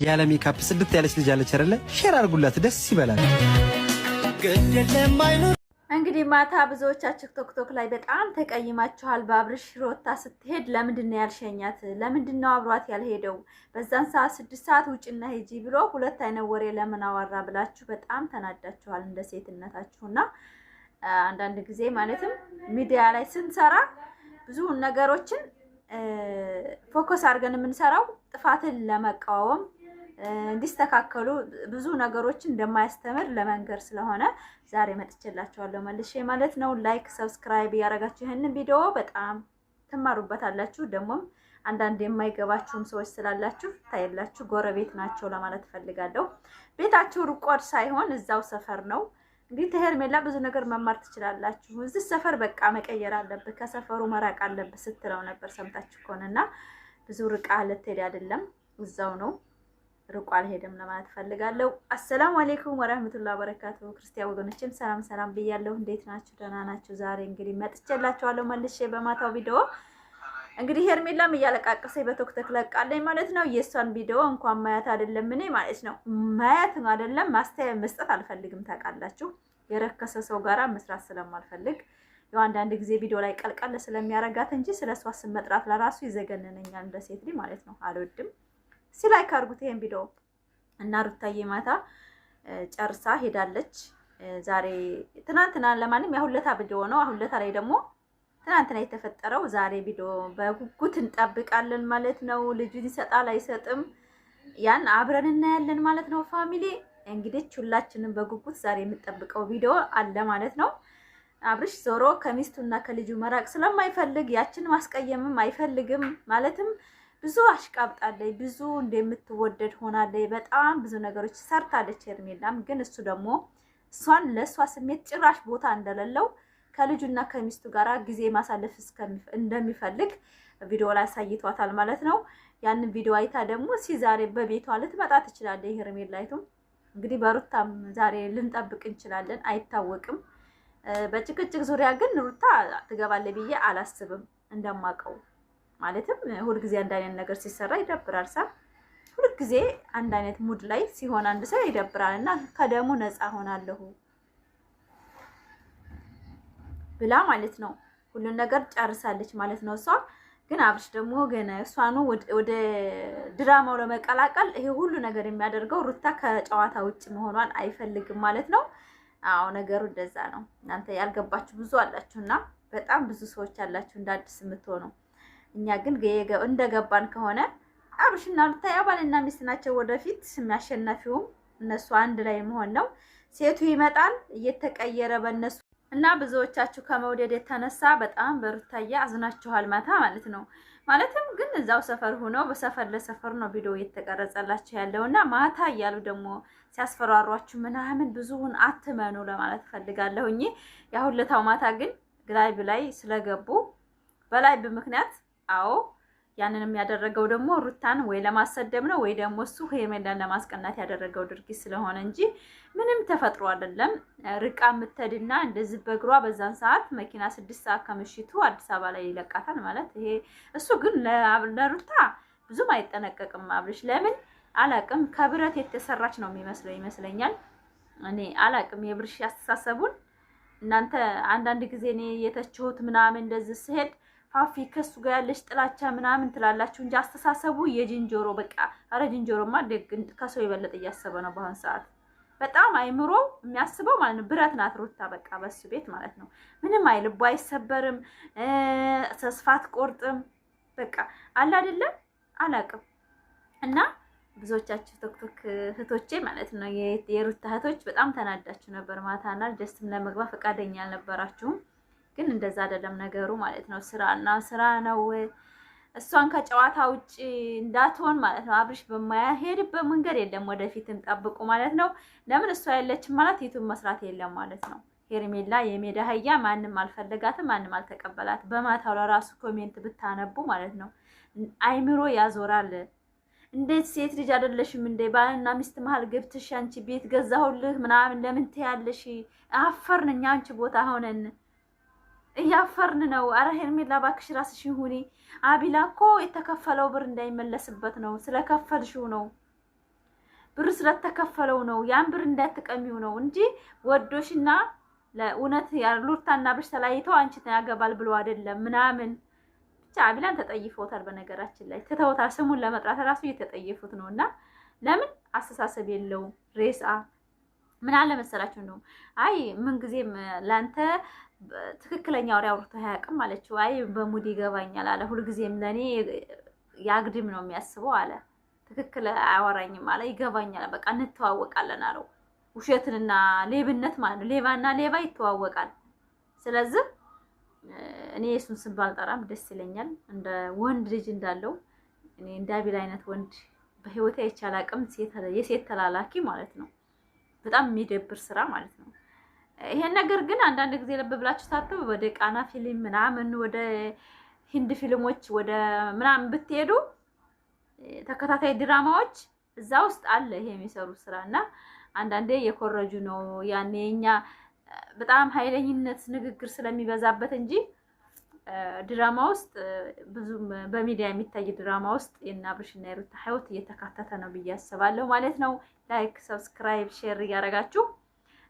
ያለ ሜካፕ ጽድት ያለች ልጅ አለች አይደለ? ሼር አድርጉላት፣ ደስ ይበላል። እንግዲህ ማታ ብዙዎቻችሁ ቲክቶክ ላይ በጣም ተቀይማችኋል። በአብርሽ ሮታ ስትሄድ ለምንድን ነው ያልሸኛት? ለምንድን ነው አብሯት ያልሄደው? በዛን ሰዓት 6 ሰዓት ውጭና ሂጂ ብሎ ሁለት አይነት ወሬ ለምን አወራ ብላችሁ በጣም ተናዳችኋል እንደ ሴትነታችሁና አንዳንድ ጊዜ ማለትም ሚዲያ ላይ ስንሰራ ብዙ ነገሮችን ፎከስ አድርገን የምንሰራው ጥፋትን ለመቃወም እንዲስተካከሉ ብዙ ነገሮችን እንደማያስተምር ለመንገር ስለሆነ ዛሬ መጥቼላችኋለሁ መልሼ ማለት ነው። ላይክ ሰብስክራይብ ያደረጋችሁ ይሄንን ቪዲዮ በጣም ትማሩበታላችሁ። ደግሞም አንዳንድ የማይገባችሁም ሰዎች ስላላችሁ ታይላችሁ ጎረቤት ናቸው ለማለት ፈልጋለሁ። ቤታችሁ ሩቆድ ሳይሆን እዛው ሰፈር ነው። እንግዲህ ተሄርሜላ ብዙ ነገር መማር ትችላላችሁ። እዚህ ሰፈር በቃ መቀየር አለብህ፣ ከሰፈሩ መራቅ አለብህ ስትለው ነበር ሰምታችሁ ከሆነና ብዙ ርቃ ልትሄድ አይደለም እዛው ነው። ርቆ አልሄደም ለማለት ፈልጋለሁ። አሰላሙ አለይኩም ወራህመቱላሂ ወበረካቱ። ክርስቲያን ወገኖችም ሰላም ሰላም ብያለሁ። እንዴት ናችሁ? ደህና ናችሁ? ዛሬ እንግዲህ መጥቼላችኋለሁ መልሼ በማታው ቪዲዮ። እንግዲህ ሄርሜላም እያለቃቀሰኝ በቶክቶክ ለቃለኝ ማለት ነው። የእሷን ቪዲዮ እንኳን ማያት አይደለም እኔ ማለት ነው ማያት አይደለም ማስተያየት መስጠት አልፈልግም። ታውቃላችሁ የረከሰ ሰው ጋራ መስራት ስለማልፈልግ ያው አንዳንድ ጊዜ ቪዲዮ ላይ ቀልቀል ስለሚያረጋት እንጂ ስለሷ ስም መጥራት ለራሱ ይዘገነነኛል እንደ ሴት ልጅ ማለት ነው። አልወድም። ሲላይክ አድርጉት ይሄን ቪዲዮ እና ሩታዬ ማታ ጨርሳ ሄዳለች። ዛሬ ትናንትና ለማንም ያሁለታ ቪዲዮ ነው። አሁለታ ላይ ደግሞ ትናንትና የተፈጠረው ዛሬ ቪዲዮ በጉጉት እንጠብቃለን ማለት ነው። ልጁን ይሰጣል አይሰጥም ያን አብረን እናያለን ማለት ነው። ፋሚሊ እንግዲህ ሁላችንም በጉጉት ዛሬ የምንጠብቀው ቪዲዮ አለ ማለት ነው። አብርሽ ዞሮ ከሚስቱና ከልጁ መራቅ ስለማይፈልግ ያችን ማስቀየምም አይፈልግም ማለትም ብዙ አሽቃብጣለች፣ ብዙ እንደምትወደድ ሆናለች፣ በጣም ብዙ ነገሮች ሰርታለች ሄርሜላም። ግን እሱ ደግሞ እሷን ለእሷ ስሜት ጭራሽ ቦታ እንደሌለው ከልጁና ከሚስቱ ጋር ጊዜ ማሳለፍ እንደሚፈልግ ቪዲዮ ላይ አሳይቷታል ማለት ነው። ያንን ቪዲዮ አይታ ደግሞ ዛሬ በቤቷ ልትመጣ ትችላለች ሄርሜላይቱም። እንግዲህ በሩታም ዛሬ ልንጠብቅ እንችላለን፣ አይታወቅም። በጭቅጭቅ ዙሪያ ግን ሩታ ትገባለች ብዬ አላስብም እንደማውቀው። ማለትም ሁልጊዜ አንድ አይነት ነገር ሲሰራ ይደብራል። ሁልጊዜ አንድ አይነት ሙድ ላይ ሲሆን አንድ ሰው ይደብራልና ከደሙ ነፃ ሆናለሁ ብላ ማለት ነው ሁሉን ነገር ጨርሳለች ማለት ነው እሷ። ግን አብርሽ ደግሞ ገና እሷኑ ወደ ድራማው ለመቀላቀል ይሄ ሁሉ ነገር የሚያደርገው ሩታ ከጨዋታ ውጭ መሆኗን አይፈልግም ማለት ነው። አዎ ነገሩ እንደዛ ነው። እናንተ ያልገባችሁ ብዙ አላችሁና በጣም ብዙ ሰዎች አላችሁ እንዳዲስ የምትሆኑ። እኛ ግን እንደገባን ከሆነ አብርሽና ሩታ ባልና ሚስት ናቸው። ወደፊት የሚያሸናፊውም እነሱ አንድ ላይ መሆን ነው። ሴቱ ይመጣል እየተቀየረ በእነሱ እና ብዙዎቻችሁ ከመውደድ የተነሳ በጣም በሩታዬ አዝናችኋል ማታ ማለት ነው። ማለትም ግን እዛው ሰፈር ሆኖ በሰፈር ለሰፈር ነው ቪዲዮ እየተቀረጸላችሁ ያለውና ማታ እያሉ ደግሞ ሲያስፈራሯችሁ ምናምን ብዙውን አትመኑ ለማለት ፈልጋለሁኝ። ያሁለታው ማታ ግን ላይቭ ላይ ስለገቡ በላይቭ ምክንያት አዎ ያንንም ያደረገው ደግሞ ሩታን ወይ ለማሰደብ ነው ወይ ደግሞ እሱ ሄርሜላን ለማስቀናት ያደረገው ድርጊት ስለሆነ እንጂ ምንም ተፈጥሮ አይደለም። ርቃ ምትሄድና እንደዚህ በእግሯ በዛን ሰዓት መኪና 6 ሰዓት ከምሽቱ አዲስ አበባ ላይ ይለቃታል ማለት ይሄ እሱ ግን ለሩታ ብዙም አይጠነቀቅም። አብርሽ ለምን አላቅም ከብረት የተሰራች ነው የሚመስለው ይመስለኛል። እኔ አላቅም የብርሽ ያስተሳሰቡን። እናንተ አንዳንድ ጊዜ እኔ የተችሁት ምናምን እንደዚህ ሲሄድ ፋፊ ከሱ ጋር ያለሽ ጥላቻ ምናምን ትላላችሁ እንጂ አስተሳሰቡ የጅንጆሮ በቃ አረ ጅንጆሮማ ደግ ከሰው የበለጠ እያሰበ ነው በአሁን ሰዓት። በጣም አይምሮ የሚያስበው ማለት ነው ብረት ናት ሩታ በቃ በሱ ቤት ማለት ነው። ምንም አይልቦ አይሰበርም፣ ተስፋ አትቆርጥም። በቃ አለ አይደለም አላቅም። እና ብዙዎቻችሁ ቲክቶክ እህቶቼ ማለት ነው የሩታ እህቶች በጣም ተናዳችሁ ነበር ማታና ደስም ለመግባት ፈቃደኛ አልነበራችሁም። ግን እንደዛ አይደለም ነገሩ ማለት ነው። ስራና ስራ ነው። እሷን ከጨዋታ ውጪ እንዳትሆን ማለት ነው። አብርሽ በማያሄድበት መንገድ የለም። ወደፊትም ጠብቁ ማለት ነው። ለምን እሷ ያለችም ማለት ዩቲዩብ መስራት የለም ማለት ነው። ሄርሜላ የሜዳ አህያ ማንም አልፈለጋትም፣ ማንም አልተቀበላት። በማታው ለራሱ ኮሜንት ብታነቡ ማለት ነው አይምሮ ያዞራል። እንዴት ሴት ልጅ አይደለሽም እንዴ? ባልና ሚስት መሀል ገብተሽ አንቺ ቤት ገዛሁልህ ምናምን ለምን ትያለሽ? አፈርን እኛ አንቺ ቦታ ሆነን እያፈርን ነው። አረ ሄርሜላ እባክሽ ራስሽ ሁኒ። አቢላ እኮ የተከፈለው ብር እንዳይመለስበት ነው ስለከፈልሽው ነው ብር ስለተከፈለው ነው። ያን ብር እንዳትቀሚው ነው እንጂ ወዶሽና ለእውነት ሩታና አብርሽ ተለያይተው አንቺ ያገባል ብሎ አይደለም ምናምን ብቻ አብላን ተጠይፈውታል። በነገራችን ላይ ትተውታል። ስሙን ለመጥራት ራሱ እየተጠየፉት ነውና ለምን አስተሳሰብ የለውም ሬሳ ምን አለ መሰላችሁ ነው። አይ ምን ጊዜም ላንተ ትክክለኛ ወሬ አውርቶ አያውቅም አለችው። አይ በሙድ ይገባኛል አለ። ሁሉ ጊዜም ለኔ ያግድም ነው የሚያስበው አለ። ትክክል አያወራኝም አለ። ይገባኛል በቃ እንተዋወቃለን አለው። ውሸትንና ሌብነት ማለት ነው። ሌባና ሌባ ይተዋወቃል። ስለዚህ እኔ እሱን ስም ባልጠራም ደስ ይለኛል። እንደ ወንድ ልጅ እንዳለው እኔ እንዳቢል አይነት ወንድ በህይወቴ አይቻል አቅም የሴት ተላላኪ ማለት ነው። በጣም የሚደብር ስራ ማለት ነው። ይሄን ነገር ግን አንዳንድ ጊዜ ልብ ብላችሁ ታተው ወደ ቃና ፊልም ምናምን ወደ ሂንድ ፊልሞች ወደ ምናምን ብትሄዱ ተከታታይ ድራማዎች እዛ ውስጥ አለ ይሄ የሚሰሩ ስራና አንዳንዴ የኮረጁ ነው። ያኔ እኛ በጣም ኃይለኝነት ንግግር ስለሚበዛበት እንጂ ድራማ ውስጥ ብዙም በሚዲያ የሚታይ ድራማ ውስጥ የእነ አብርሽና የሩታ ህይወት እየተካተተ ነው ብዬ አስባለሁ ማለት ነው። ላይክ፣ ሰብስክራይብ፣ ሼር እያደረጋችሁ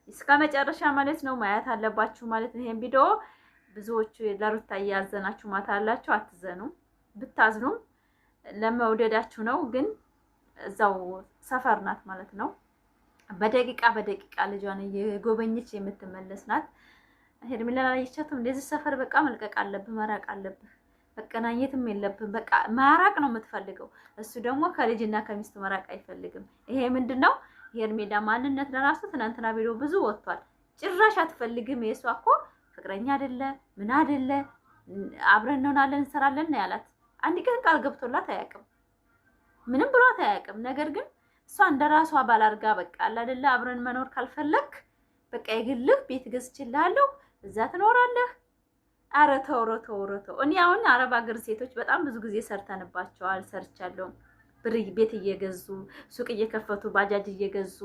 እስከ መጨረሻ ማለት ነው ማየት አለባችሁ ማለት ነው። ይሄን ቪዲዮ ብዙዎቹ ለሩታ እያዘናችሁ ማታ አላችሁ። አትዘኑ። ብታዝኑም ለመውደዳችሁ ነው። ግን እዛው ሰፈር ናት ማለት ነው። በደቂቃ ልጇን እየጎበኘች የምትመለስ ናት። ሄርሜላ አላየቻትም። እንደዚህ ሰፈር በቃ መልቀቅ አለብህ፣ መራቅ አለብህ። መቀናኘትም የለብህም። በቃ ማራቅ ነው የምትፈልገው። እሱ ደግሞ ከልጅና ከሚስቱ መራቅ አይፈልግም። ይሄ ምንድነው? ሄርሜላ ማንነት ለራሱ ትናንትና ቪዲዮ ብዙ ወጥቷል። ጭራሽ አትፈልግም። የሷ እኮ ፍቅረኛ አይደለ ምን አይደለ አብረን እንሆናለን እንሰራለን ነው ያላት። አንድ ቀን ቃል ገብቶላት አያውቅም። ምንም ብሏት አያውቅም። ነገር ግን እሷ እንደራሷ ባል አድርጋ በቃ አይደለ አብረን መኖር ካልፈለክ በቃ የግልህ ቤት ገዝቼልሃለሁ እዛ ትኖራለህ። ኧረ ተው። እኔ አሁን አረብ ሀገር ሴቶች በጣም ብዙ ጊዜ ሰርተንባቸዋል፣ ሰርቻለሁ። ብር ቤት እየገዙ ሱቅ እየከፈቱ ባጃጅ እየገዙ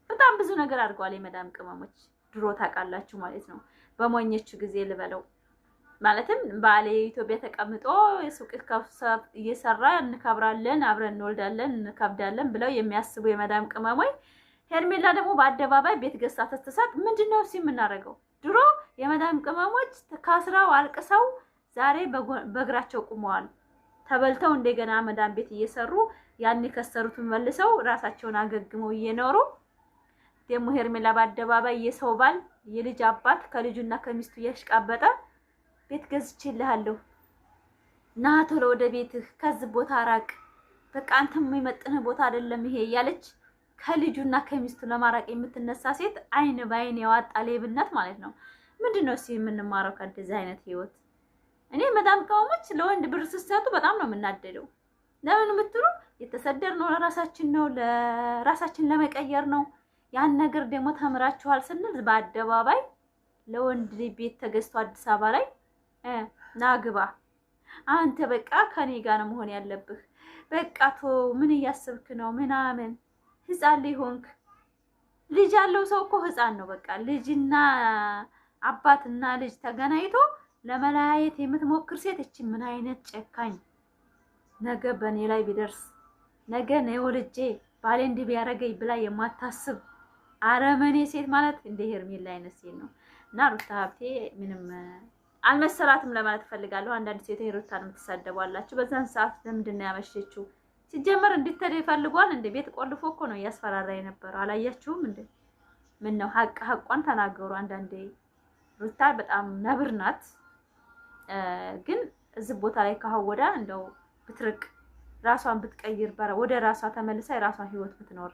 በጣም ብዙ ነገር አድርገዋል የመዳም ቅመሞች። ድሮ ታውቃላችሁ ማለት ነው። በሞኘቹ ጊዜ ልበለው ማለትም ባሌ ኢትዮጵያ ተቀምጦ ሱቅ እየሰራ እንከብራለን፣ አብረን እንወልዳለን፣ እንከብዳለን ብለው የሚያስቡ የመዳም ቅመሞች ሄርሜላ ደግሞ በአደባባይ ቤት ገዝታ ተስተሳት ምንድነው የምናደርገው? ድሮ የመዳም ቅመሞች ከስራው አልቅሰው ዛሬ በእግራቸው ቁመዋል። ተበልተው እንደገና መዳም ቤት እየሰሩ ያን ከሰሩትን መልሰው ራሳቸውን አገግመው እየኖሩ ደግሞ ሄርሜላ በአደባባይ የሰው ባል የልጅ አባት ከልጁና ከሚስቱ እያሽቃበጠ ቤት ገዝቼልሃለሁ ና ቶሎ ወደ ቤትህ፣ ከዚህ ቦታ ራቅ፣ በቃ አንተም የሚመጥንህ ቦታ አይደለም ይሄ እያለች ከልጁና ከሚስቱ ለማራቅ የምትነሳ ሴት አይን ባይን ያዋጣ ሌብነት ማለት ነው። ምንድነው እሱ የምንማረው ከዚህ አይነት ህይወት? እኔ መዳም ቅመሞች ለወንድ ብር ስትሰጡ በጣም ነው የምናደደው። ለምን የምትሉ የተሰደድነው ለራሳችን ነው፣ ለራሳችን ለመቀየር ነው። ያን ነገር ደግሞ ተምራችኋል ስንል በአደባባይ ለወንድ ቤት ተገዝቶ አዲስ አበባ ላይ ናግባ አንተ በቃ ከኔ ጋር ነው መሆን ያለብህ፣ በቃ ምን እያስብክ ነው ምናምን። ህፃን ልጅ ሆንክ። ልጅ ያለው ሰው እኮ ህፃን ነው። በቃ ልጅና አባትና ልጅ ተገናኝቶ ለመለያየት የምትሞክር ሴት እቺ ምን አይነት ጨካኝ! ነገ በኔ ላይ ቢደርስ ነገ ነው ወልጄ ባሌ እንዲህ ቢያረገኝ ብላ የማታስብ አረመኔ ሴት ማለት እንደ ሄርሜላ አይነት ሴት ነው። እና ሩታ ሀብቴ ምንም አልመሰላትም ለማለት ፈልጋለሁ። አንዳንድ ሴት ሩታን የምትሳደባላችሁ በዛን ሰዓት ለምንድን ነው ያመሸችው? ሲጀመር እንድትሄድ ይፈልጓል። እንደ ቤት ቆልፎ እኮ ነው እያስፈራራ የነበረው። አላያችሁም እንዴ? ምን ነው ሀቋን ተናገሩ። አንዳንዴ ሩታ በጣም ነብር ናት። ግን እዚህ ቦታ ላይ ከሀወዳ እንደው ብትርቅ ራሷን ብትቀይር ወደ ራሷ ተመልሳ የራሷን ህይወት ብትኖር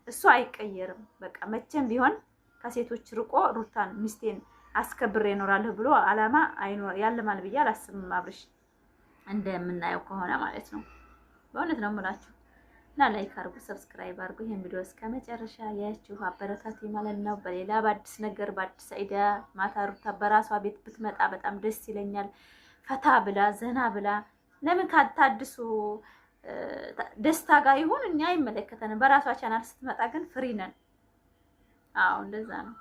እሱ አይቀየርም። በቃ መቼም ቢሆን ከሴቶች ርቆ ሩታን ሚስቴን አስከብሬ እኖራለሁ ብሎ አላማ ያለማል ብዬ አላስብም። አብርሽ እንደምናየው ከሆነ ማለት ነው። በእውነት ነው የምላችሁ። እና ላይክ አድርጉ፣ ሰብስክራይብ አድርጉ። ይሄን ቪዲዮ እስከ መጨረሻ ያያችሁ አበረታቱ ማለት ነው። በሌላ በአዲስ ነገር በአዲስ አይዲያ ማታ ሩታ በራሷ ቤት ብትመጣ በጣም ደስ ይለኛል። ፈታ ብላ ዘና ብላ ለምን ካታድሱ ደስታ ጋር ይሁን እኛ አይመለከተንም። በራሷ ቻናል ስትመጣ ግን ፍሪ ነን። አዎ እንደዛ ነው።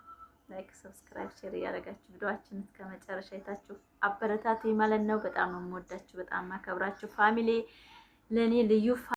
ላይክ ሰብስክራይብ ሼር እያደረጋችሁ ቪዲዮአችንን እስከ መጨረሻ አይታችሁ አበረታቱ ማለት ነው። በጣም ነው የምወዳችሁ፣ በጣም ማከብራችሁ ፋሚሊ ለኔ ልዩ